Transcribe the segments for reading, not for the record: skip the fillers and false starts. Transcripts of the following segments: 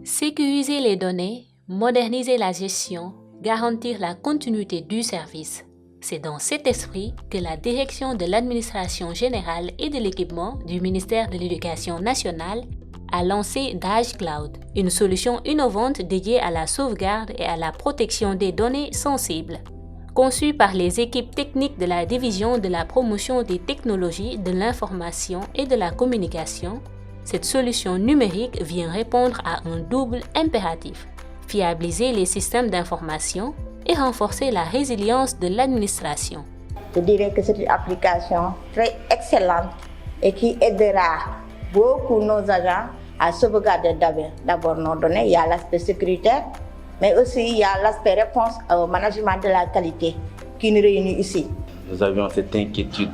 Sécuriser les données, moderniser la gestion, garantir la continuité du service. C'est dans cet esprit que la direction de l'administration générale et de l'équipement du ministère de l'Éducation nationale a lancé Dage Cloud, une solution innovante dédiée à la sauvegarde et à la protection des données sensibles. Conçue par les équipes techniques de la division de la promotion des technologies de l'information et de la communication, cette solution numérique vient répondre à un double impératif: fiabiliser les systèmes d'information et renforcer la résilience de l'administration. Je dirais que c'est une application très excellente et qui aidera beaucoup nos agents à sauvegarder d'abord nos données. Il y a l'aspect sécuritaire, mais aussi il y a l'aspect réponse au management de la qualité qui nous réunit ici. Nous avions cette inquiétude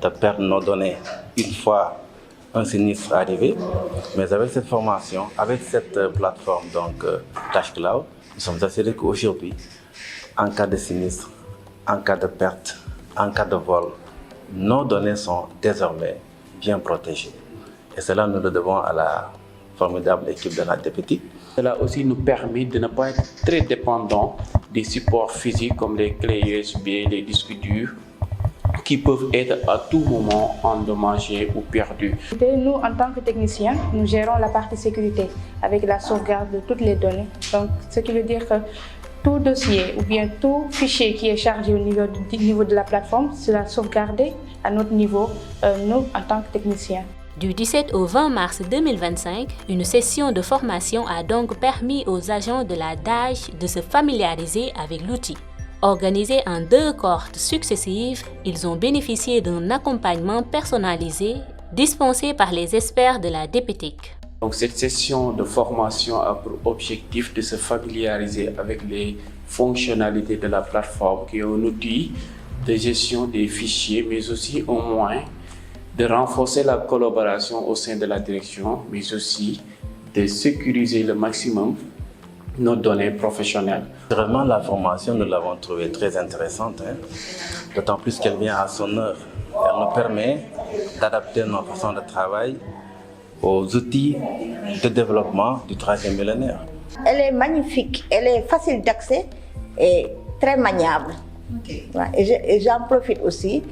de perdre nos données une fois un sinistre arrivé, mais avec cette formation, avec cette plateforme Dage Cloud, nous sommes assurés qu'aujourd'hui, en cas de sinistre, en cas de perte, en cas de vol, nos données sont désormais bien protégées. Et cela, nous le devons à la formidable équipe de la DPT. Cela aussi nous permet de ne pas être très dépendants des supports physiques comme les clés USB, les disques durs, qui peuvent être à tout moment endommagés ou perdus. Nous, en tant que techniciens, nous gérons la partie sécurité avec la sauvegarde de toutes les données. Donc, ce qui veut dire que tout dossier ou bien tout fichier qui est chargé au niveau de la plateforme sera sauvegardé à notre niveau, nous, en tant que techniciens. Du 17 au 20 mars 2025, une session de formation a donc permis aux agents de la Dage de se familiariser avec l'outil. Organisés en 2 cohortes successives, ils ont bénéficié d'un accompagnement personnalisé dispensé par les experts de la DPTIC. Donc, cette session de formation a pour objectif de se familiariser avec les fonctionnalités de la plateforme, qui est un outil de gestion des fichiers, mais aussi au moins de renforcer la collaboration au sein de la direction, mais aussi de sécuriser le maximum nos données professionnelles. Vraiment, la formation, nous l'avons trouvée très intéressante, d'autant plus qu'elle vient à son heure. Elle nous permet d'adapter nos façons de travail aux outils de développement du 3e millénaire. Elle est magnifique, elle est facile d'accès et très maniable. Et j'en profite aussi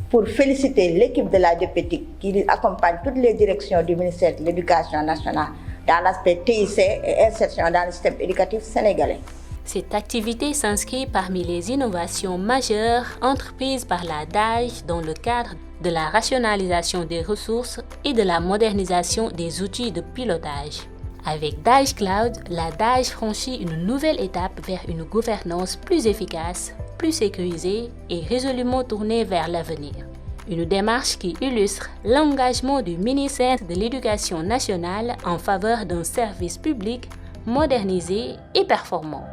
pour féliciter l'équipe de la DPTIC qui accompagne toutes les directions du ministère de l'Éducation nationale dans l'aspect TIC et insertion dans le système éducatif sénégalais. Cette activité s'inscrit parmi les innovations majeures entreprises par la Dage dans le cadre de la rationalisation des ressources et de la modernisation des outils de pilotage. Avec Dage Cloud, la Dage franchit une nouvelle étape vers une gouvernance plus efficace, plus sécurisée et résolument tournée vers l'avenir. Une démarche qui illustre l'engagement du ministère de l'Éducation nationale en faveur d'un service public modernisé et performant.